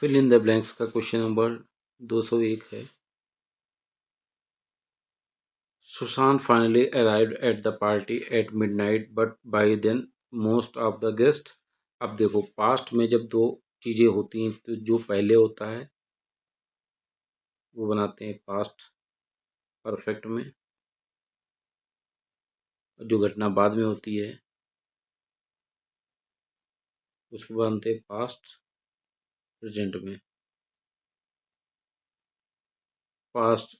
Fill in the blanks का question number 201 है। Sushant finally arrived at the party at midnight, but by then most of the guests। अब देखो past में जब दो चीजें होती हैं तो जो पहले होता है वो बनाते हैं पास्ट परफेक्ट में, और जो घटना बाद में होती है उसको बनाते हैं पास्ट प्रेजेंट में। पास्ट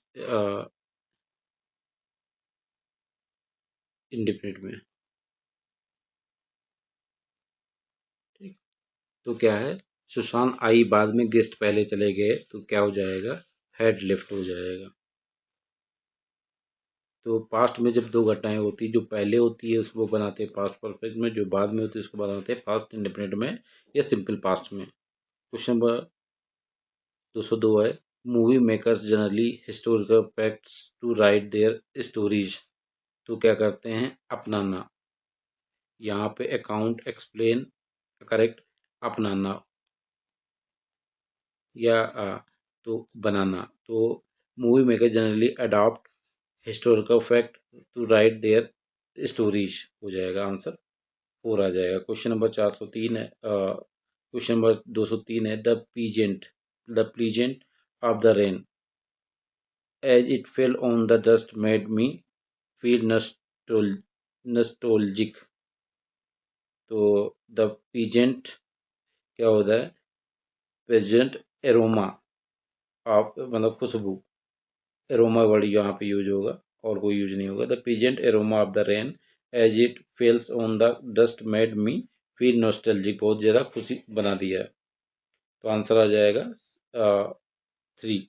इंडिफिनिट में। ठीक, तो क्या है, सुशांत आई बाद में, गेस्ट पहले चले गए, तो क्या हो जाएगा, हेड लेफ्ट हो जाएगा। तो पास्ट में जब दो घटनाएं होती है, जो पहले होती है उसको बनाते हैं पास्ट परफेक्ट में, जो बाद में होती है उसको बनाते हैं पास्ट इंडेफिनिट में या सिंपल पास्ट में। क्वेश्चन नंबर 202 है। Movie makers generally historical facts to write their stories. तो क्या करते हैं, अपनाना। यहाँ पे अकाउंट, एक्सप्लेन करेक्ट, अपनाना या तो बनाना। तो movie maker generally adopt historical fact to write their stories हो जाएगा, आंसर 4 आ जाएगा। क्वेश्चन नंबर 403 है, क्वेश्चन नंबर 203 है। The pleasant of the rain as it fell on the dust made me feel nostalgic. तो द पीजेंट क्या होता है, present aroma of, मतलब खुशबू, एरोमा वर्ड यहाँ पे यूज होगा और कोई यूज नहीं होगा। The pungent aroma of the rain as it falls on the dust made me feel nostalgic. बहुत ज़्यादा खुशी बना दिया है। तो आंसर आ जाएगा 3।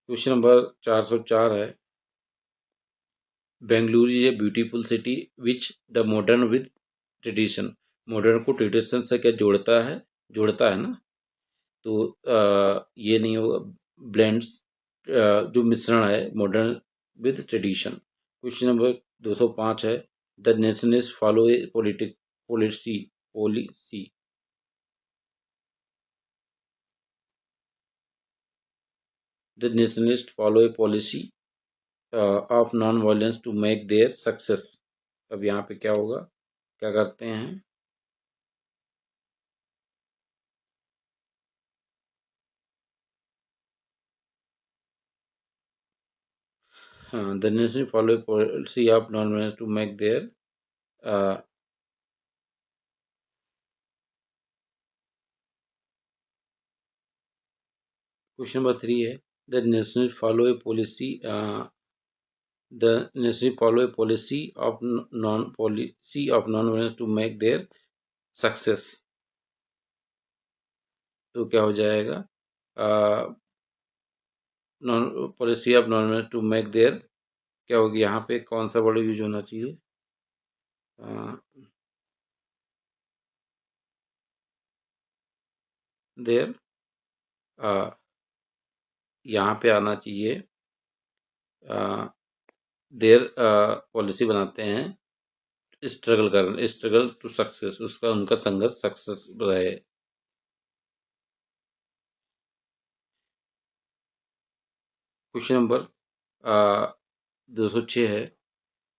क्वेश्चन नंबर 404 है। Bengaluru is a beautiful city which the modern with tradition. Modern को ट्रेडिशन से क्या जोड़ता है ना। तो ये नहीं होगा, ब्लेंड्स, जो मिश्रण है modern with tradition. Question number 205 है। The nationalist follow a policy policy the nationalist follow a policy of non violence to make their success. अब यहाँ पे क्या होगा, क्या करते हैं, हाँ, the national follow policy of non violence to make their. Question number 3 है। द नेशनल फॉलो ए पॉलिसी the necessary follow a policy of non-violence to make their success। तो क्या हो जाएगा, non policy of non violence to make their, क्या होगी, यहाँ पे कौन सा वर्ड यूज होना चाहिए, देयर, यहाँ पे आना चाहिए, देयर पॉलिसी बनाते हैं स्ट्रगल टू सक्सेस, उसका उनका संघर्ष सक्सेस रहे। क्वेश्चन नंबर 206 है।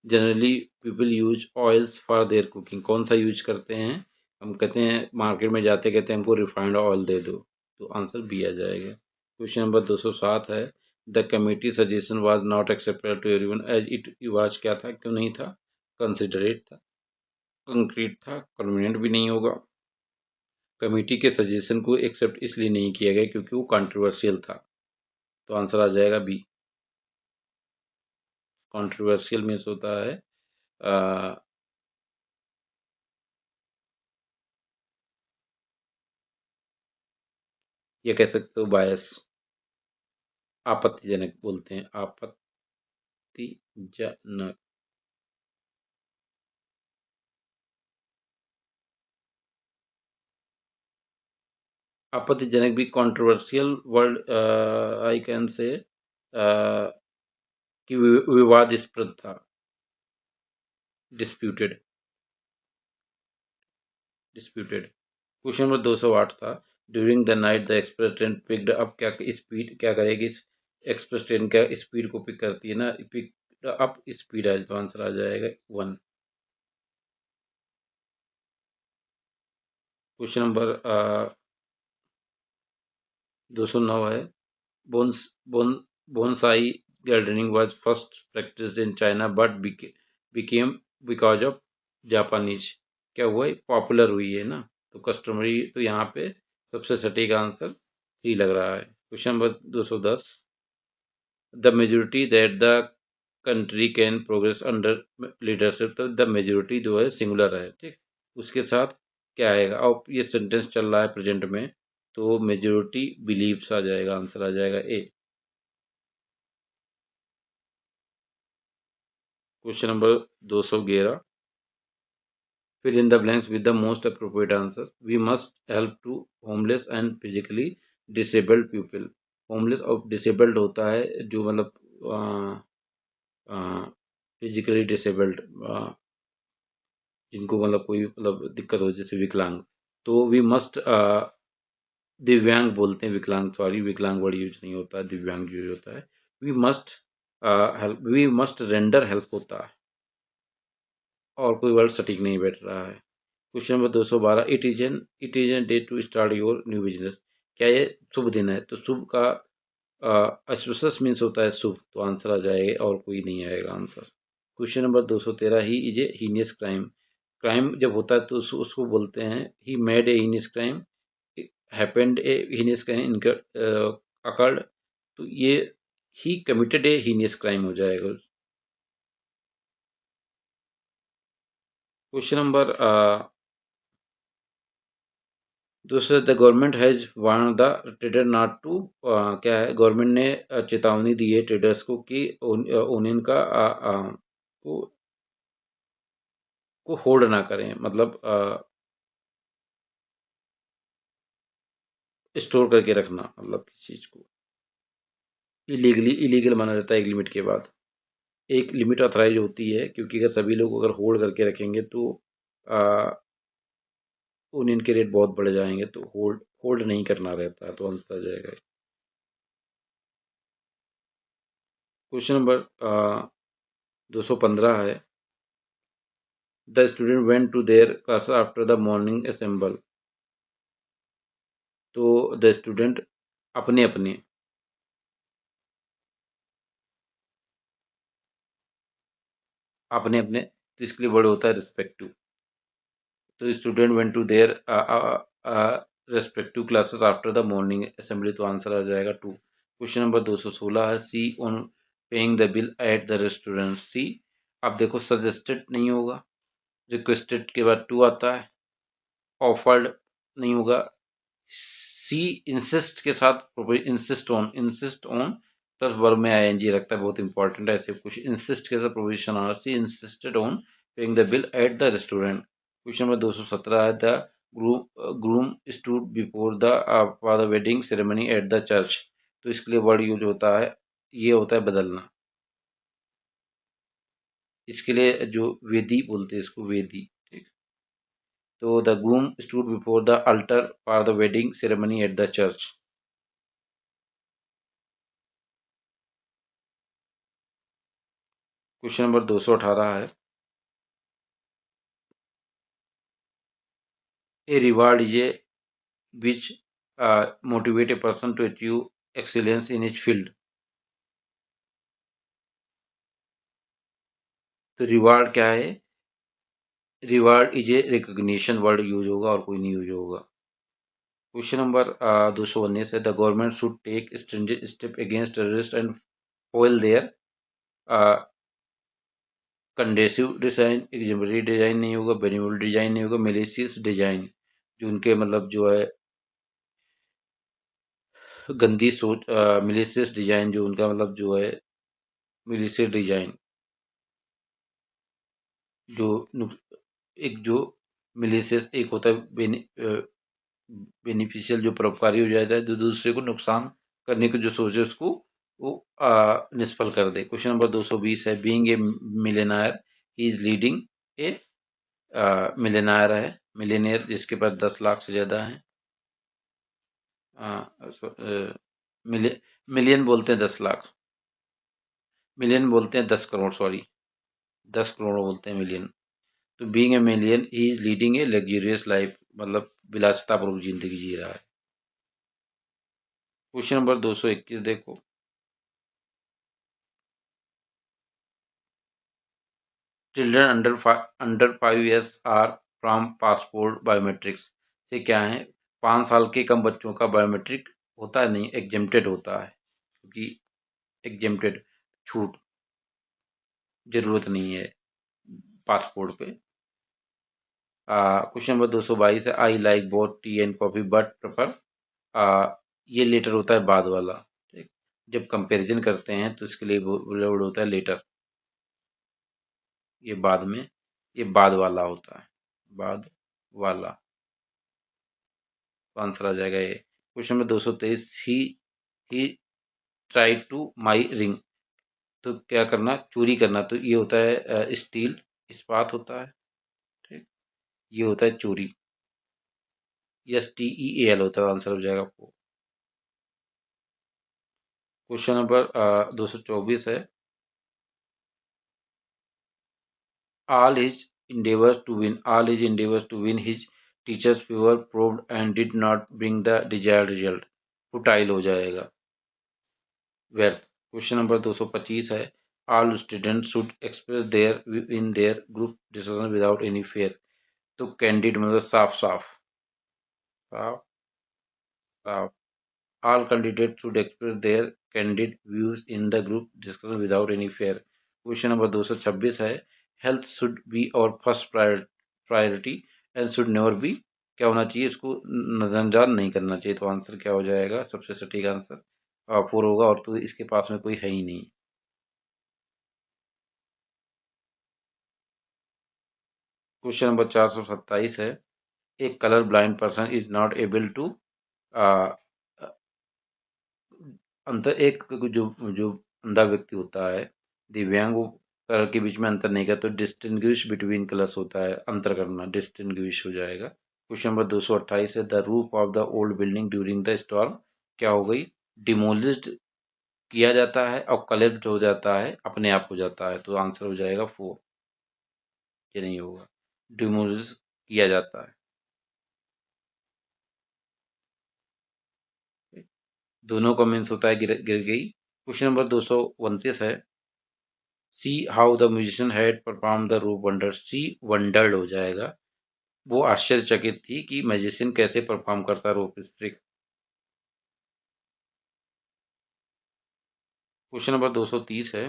Generally people use oils for their cooking. कौन सा यूज करते हैं, हम कहते हैं मार्केट में जाते कहते हैं हमको रिफाइंड ऑयल दे दो। तो आंसर बी आ जाएगा। क्वेश्चन नंबर 207 है। The committee suggestion was not accepted to everyone as it was, क्या था, क्यों नहीं था, कंसिडरेट था, कंक्रीट था, कन्वीनियंट भी नहीं होगा। कमेटी के सजेशन को एक्सेप्ट इसलिए नहीं किया गया क्योंकि वो कंट्रोवर्शियल था। तो आंसर आ जाएगा बी। कंट्रोवर्शियल मीन्स होता है ये कह सकते हो बायस, आपत्तिजनक बोलते हैं, आपत्तिजनक। आपत्तिजनक भी controversial word, I can say कि विवादास्पद था, डिस्प्यूटेड डिस्प्यूटेड। क्वेश्चन नंबर 208 था, during the night the express train picked up, क्या स्पीड क्या करेगी? एक्सप्रेस ट्रेन क्या स्पीड को पिक करती है ना, पिक अप स्पीड है, तो आंसर आ जाएगा 1। क्वेश्चन नंबर 209 है, bones bone bonsai gardening was first practised in China but became because of Japanese, क्या हुआ है? पॉपुलर हुई है ना, तो कस्टमरी, तो यहाँ पे सबसे सटीक आंसर ही लग रहा है। Question number 210, the majority that the country can progress under leadership, तो द मेजोरिटी जो है सिंगुलर है, ठीक, उसके साथ क्या आएगा? अब ये सेंटेंस चल रहा है प्रेजेंट में, तो मेजोरिटी बिलीव्स आ जाएगा, आंसर आ जाएगा A. Question number 211, fill in the blanks with the most appropriate answer. We must help to homeless and physically disabled people. Homeless और डिसेबल्ड होता है जो मतलब फिजिकली डिसेबल्ड, जिनको मतलब कोई मतलब दिक्कत हो, जैसे विकलांग, तो वी मस्ट दिव्यांग बोलते हैं, विकलांग सॉरी, विकलांग वर्ड यूज नहीं होता है, दिव्यांग यूज होता है। We must help, we must render help होता है, और कोई वर्ड सटीक नहीं बैठ रहा है। Question number 212, it is an day to start your new business, क्या ये शुभ दिन है? तो शुभ का ऑस्पिशियस मीन्स होता है शुभ, तो आंसर आ जाएगा, और कोई नहीं आएगा answer. Question number 213, he is a heinous crime, crime जब होता है तो उसको बोलते हैं he made a heinous crime, happened a heinous crime occurred, तो ये he committed a heinous crime हो जाएगा। क्वेश्चन नंबर दूसरा, the government has warned the trader not to, क्या है? गवर्नमेंट ने चेतावनी दी है ट्रेडर्स को कि ओनियन का को होल्ड ना करें, मतलब स्टोर करके रखना, मतलब किसी चीज को इलीगल माना जाता है एक लिमिट के बाद। एक लिमिट ऑथराइज होती है, क्योंकि अगर सभी लोग अगर होल्ड करके रखेंगे तो ओनियन के रेट बहुत बढ़ जाएंगे, तो होल्ड होल्ड नहीं करना रहता, तो आंसर आ जाएगा। क्वेश्चन नंबर 215 है, the student went to their class after the morning assemble, तो द स्टूडेंट अपने अपने अपने अपने, तो इसके लिए वर्ड होता है रिस्पेक्टिव, तो student went to their respective classes after the morning assembly, तो आंसर आ जाएगा 2। क्वेश्चन नंबर 216 है, C on paying the bill at the restaurant, C, अब देखो सजेस्टेड नहीं होगा, रिक्वेस्टेड के बाद टू आता है, ऑफर्ड नहीं होगा, सी इंसिस्ट के साथ इंसिस्ट ऑन प्लस वर्ब में आईएनजी लगता है, बहुत इंपॉर्टेंट है, ऐसे कुछ इंसिस्ट के साथ प्रोविजन आ, she insisted on paying the bill at the restaurant. Question number 217 है, the groom stood before the for the wedding ceremony at the church, तो इसके लिए वर्ड यूज होता है, ये होता है बदलना, इसके लिए जो वेदी बोलते हैं इसको, वेदी, ठीक। तो the groom stood before the altar for the wedding ceremony at the church. Question number 218 है, a reward is a which motivate a person to achieve excellence in his field, तो रिवार्ड क्या है? Reward is a recognition, word use होगा, और कोई नहीं use होगा। Question number 219 है, the government should take stringent step against terrorist and foil their condensive design, exemplary design नहीं होगा, बेनिवल डिजाइन नहीं होगा, मेलिशियस डिजाइन, जो उनके मतलब जो है गंदी सोच, मिलिशियस डिजाइन, जो उनका मतलब जो है मिलिशियस डिजाइन, जो एक जो मिलिशियस एक होता है बेनिफिशियल, जो परोपकारी हो जाता है, जो दूसरे को नुकसान करने की जो सोचे उसको वो निष्फल कर दे। क्वेश्चन नंबर 220 है, being a millionaire he is leading a millionaire है, मिलियनियर जिसके पास 10 लाख से ज़्यादा है। मिलियन बोलते हैं 10 लाख, मिलियन बोलते हैं 10 करोड़, सॉरी 10 करोड़ बोलते हैं मिलियन। तो being a million he is leading A luxurious life, मतलब विलासितापूर्वक जिंदगी जी रहा है। क्वेश्चन नंबर 221 देखो। Children under 5 years are from passport biometrics से क्या है, 5 साल के कम बच्चों का बायोमेट्रिक होता है, नहीं एग्जेम्प्टेड होता है, क्योंकि एग्जेम्प्टेड छूट, जरूरत नहीं है पासपोर्ट पे। क्वेश्चन नंबर 222 है, I like both T and coffee but prefer, ये लेटर होता है बाद वाला, ठीक। जब कंपैरिजन करते हैं तो इसके लिए वर्ड होता है लेटर, ये बाद में, ये बाद वाला होता है, बाद वाला। तो आंसर आ जाएगा ये। Question number 223, he try to my ring, तो क्या करना, चोरी करना, तो ये होता है स्टील, इस्पात होता है, ठीक। ये होता है चोरी, STEAL होता है, आंसर हो जाएगा आपको। क्वेश्चन नंबर 224 है, all his endeavors to win his teacher's favor proved and did not bring the desired result, futile हो जाएगा, व्यर्थ। क्वेश्चन नंबर 225 है, all students should express their in their group discussion without any fear, तो candid मतलब साफ साफ, साफ साफ। All candidates should express their candid views in the group discussion without any fear। Question number 226 है, health should be और first priority and should never be, क्या होना चाहिए, इसको नजरअंदाज नहीं करना चाहिए, तो आंसर क्या हो जाएगा, सबसे सटीक आंसर 4 होगा, और तो इसके पास में कोई है ही नहीं। क्वेश्चन नंबर 427 है, एक colour blind person is not able to, अंतर, एक जो जो अंधा व्यक्ति होता है, दिव्यांग, वो कलर के बीच में अंतर नहीं करता, तो डिस्टिंग्विश बिटवीन कलर्स होता है, अंतर करना, डिस्टिंग्विश हो जाएगा। क्वेश्चन नंबर 228 है, the roof of the old building during the storm, क्या हो गई, डिमोलिस्ड किया जाता है और कलेक्ट हो जाता है, अपने आप हो जाता है, तो आंसर हो जाएगा 4, ये नहीं होगा, डिमोलिश किया जाता है। दोनों का मीन्स होता है गिर गिर गई। क्वेश्चन नंबर 229 है, see how the musician had perform the रूप वंडर, सी वंडर्ड हो जाएगा, वो आश्चर्यचकित थी कि मैजिशियन कैसे परफॉर्म करता रूप स्ट्रिक। क्वेश्चन नंबर 230 है,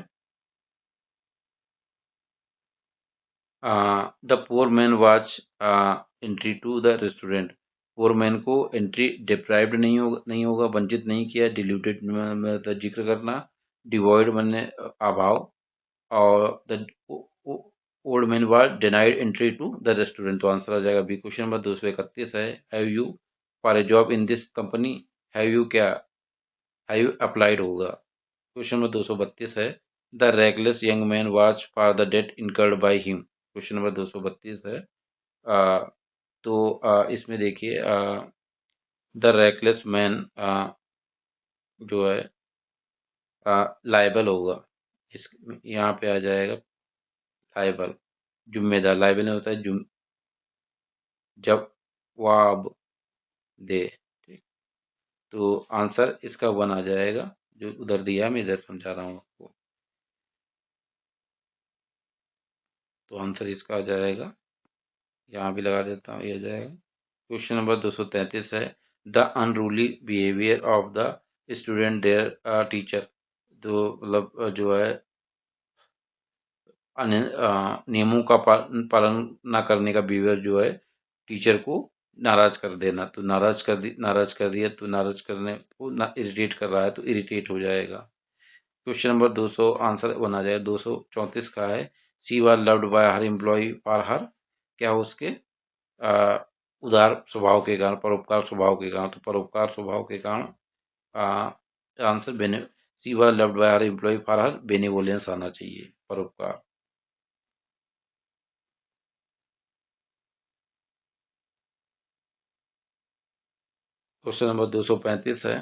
the poor man watch entry to the restaurant, poor man को एंट्री डिप्राइव्ड नहीं होगा, वंचित नहीं किया, डिल्यूटेड में जिक्र करना, डिवॉइड मैंने अभाव, और the old man was denied entry to the restaurant, तो आंसर आ जाएगा बी। क्वेश्चन नंबर 231 है, have you for a job in this company, have you क्या, हैव यू अप्लाइड होगा। क्वेश्चन नंबर 232 है, the reckless young man was for the debt incurred by him, question number 232 है। आ, तो इसमें देखिए, the reckless man जो है liable होगा, इस यहाँ पे आ जाएगा लाइबल, जिम्मेदार, लाइबल नहीं होता है जब वाब दे, ठीक। तो आंसर इसका 1 आ जाएगा, जो उधर दिया है, मैं इधर समझा रहा हूँ आपको, तो आंसर इसका आ जाएगा, यहाँ भी लगा देता हूँ, ये आ जाएगा। क्वेश्चन नंबर 233 है, the unruly behaviour of the student there teacher, तो मतलब जो है नियमों का पालन ना करने का बिहेवियर जो है, टीचर को नाराज कर देना, तो नाराज कर दिया, तो नाराज करने को इरिटेट कर रहा है, तो इरिटेट हो जाएगा। क्वेश्चन नंबर 200 आंसर बना जाए, 234 का है, she was loved by her employ for her, क्या हो उसके आ, उदार स्वभाव के कारण, परोपकार स्वभाव के कारण, तो परोपकार स्वभाव के कारण आंसर बेने, she was loved by her employ for her benevolence आना चाहिए, परोपकार। क्वेश्चन नंबर 235 है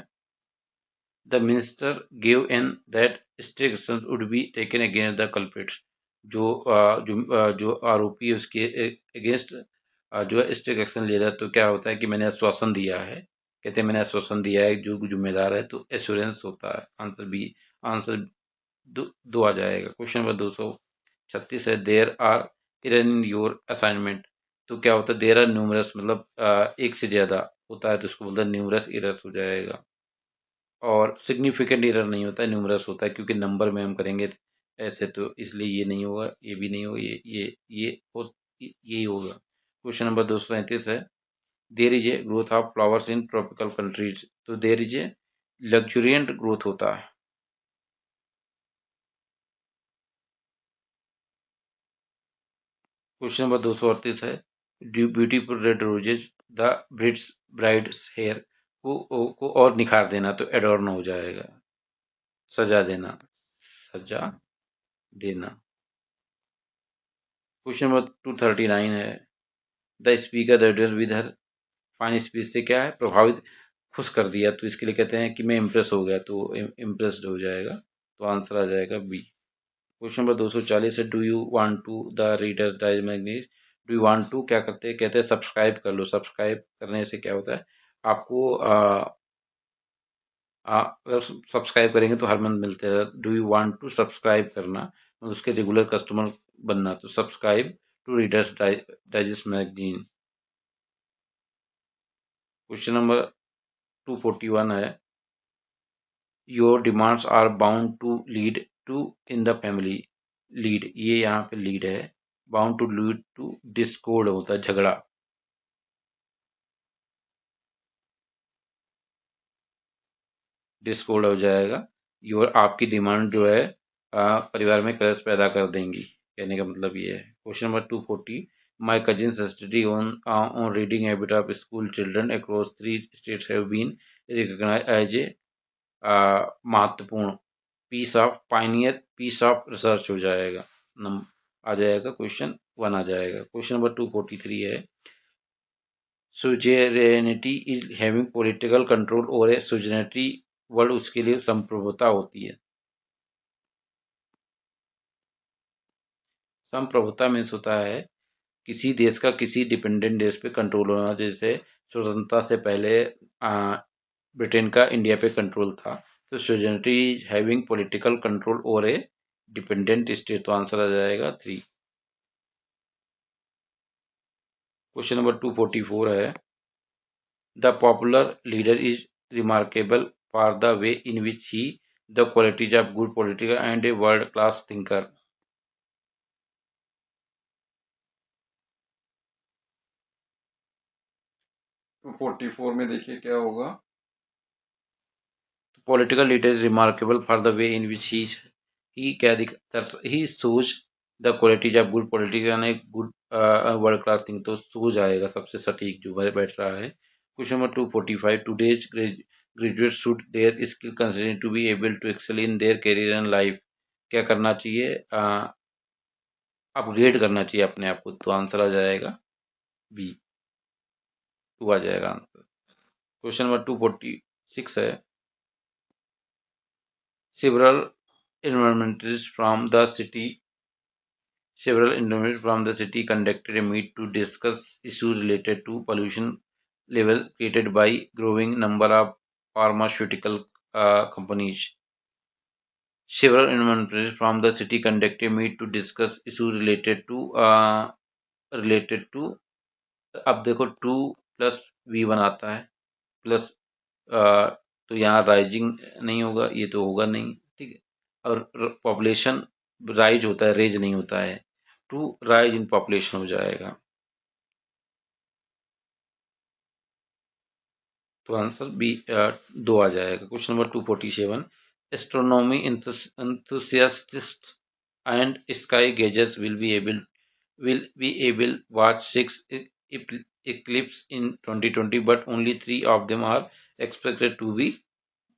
the minister give in that strict action would be taken against the culprits. जो आरोपी है उसके अगेंस्ट जो है स्ट्रिक्ट एक्शन ले रहा है, तो क्या होता है कि मैंने आश्वासन दिया है, कहते हैं मैंने आश्वासन दिया है जो जिम्मेदार है, तो एश्योरेंस होता है। आंसर बी, आंसर दो आ जाएगा। क्वेश्चन नंबर 236 है there are error in your assignment. तो क्या होता है देयर आर न्यूमरस, मतलब एक से ज्यादा होता है तो उसको बोलते हैं न्यूमरस एरर्स हो जाएगा। और सिग्निफिकेंट एरर नहीं होता है, न्यूमरस होता है, क्योंकि नंबर में हम करेंगे ऐसे, तो इसलिए ये नहीं होगा, ये भी नहीं होगा, ये यही होगा। क्वेश्चन नंबर 237 है there is a growth of flowers in tropical countries. तो there is a luxuriant growth होता है। क्वेश्चन नंबर 238 है ब्यूटीफुल रेड रोजेज द ब्रिड्स ब्राइड्स हेयर को और निखार देना, तो एडorn हो जाएगा, सजा देना, सजा देना। क्वेश्चन नंबर 239 है the speaker that with her fine speech से क्या है प्रभावित, खुश कर दिया, तो इसके लिए कहते हैं कि मैं इम्प्रेस हो गया, तो इम्प्रेस्ड हो जाएगा, तो आंसर आ जाएगा बी। क्वेश्चन नंबर 240 है do you want to the reader digest magazine. Do you want to क्या करते हैं, कहते हैं सब्सक्राइब कर लो। सब्सक्राइब करने से क्या होता है आपको अगर सब्सक्राइब करेंगे तो हर मंथ मिलते हैं। Do you want to subscribe करना मतलब उसके रेगुलर कस्टमर बनना, तो subscribe to readers digest magazine. Question number 241 है your demands are bound to lead to in the family. Lead, ये यहाँ पे लीड है, bound to lead to discord होता है झगड़ा। डिस्कॉर्ड हो जाएगा। योर आपकी डिमांड जो है परिवार में कलेश पैदा कर देंगी, कहने का मतलब ये है। Question number 240 my cousin study on reading habit of school children across 3 states have been recognised as a महत्वपूर्ण piece of pioneer piece of research हो जाएगा। आ जाएगा क्वेश्चन 1 आ जाएगा। क्वेश्चन नंबर 243 है suzerainty is having political control over a suzerainty word, उसके लिए संप्रभुता होती है। संप्रभुता मीन्स होता है किसी देश का किसी डिपेंडेंट देश पे कंट्रोल होना। जैसे स्वतंत्रता से पहले ब्रिटेन का इंडिया पे कंट्रोल था, तो suzerainty having political control over a dependent state, तो आंसर आ जाएगा 3। क्वेश्चन नंबर 244 है the popular leader is remarkable for the way in which he the qualities of good political and a world class thinker. 244 में देखिए क्या होगा। Political leader is remarkable for the way in which he क्या ही सोच the qualities of good political and a good world class think, तो सोच आएगा सबसे सटीक जो बैठ रहा है। Question number 245 today's graduate should their skill consider to be able to excel in their career and life. क्या करना चाहिए, अपग्रेड करना चाहिए अपने आप को, तो आंसर आ जाएगा बी, 2 आ जाएगा आंसर। क्वेश्चन नंबर 246 है several environmentalists from the city several environmentalists from the city conducted a meet to discuss issues related to pollution levels created by growing number of pharmaceutical companies. Several environmentalists from the city conducted a meet to discuss issues related to अब देखो 2+V1 आता है plus तो यहाँ rising नहीं होगा, ये तो होगा नहीं, ठीक है। और पॉपुलेशन राइज होता है, रेज नहीं होता है, टू राइज इन पॉपुलेशन हो जाएगा, तो आंसर बी 2 आ जाएगा। Question number 247 astronomy enthusiasts and sky gazers will be able watch 6 eclipse in 2020 but only 3 of them are expected to be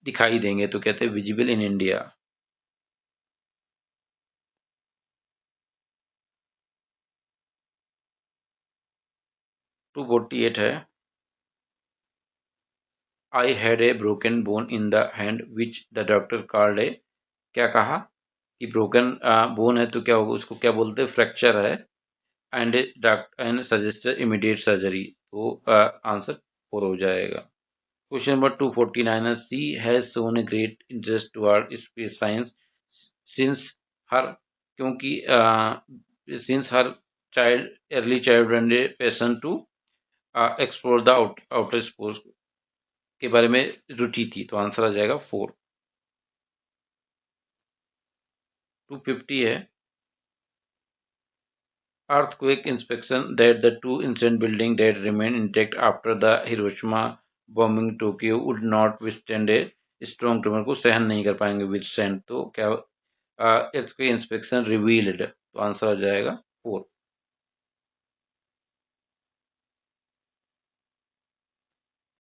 दिखाई देंगे, तो कहते हैं विजिबल इन इंडिया। 248 है I had a broken bone in the hand which the doctor called a, क्या कहा कि broken bone है तो क्या होगा, उसको क्या बोलते हैं, फ्रैक्चर है, and doctor and suggested immediate surgery, तो आंसर 4 हो जाएगा। क्वेश्चन नंबर 249 है, she has shown a great interest toward space science since her, क्योंकि since her child early child and a passion to explore the outer space के बारे में रुचि थी, तो आंसर आ जाएगा 4। 250 है, earthquake inspection that the two ancient buildings that remain intact after the Hiroshima bombing Tokyo would not withstand a strong tremor, को सहन नहीं कर पाएंगे withstand, तो क्या earthquake inspection revealed, तो आंसर आ जाएगा 4।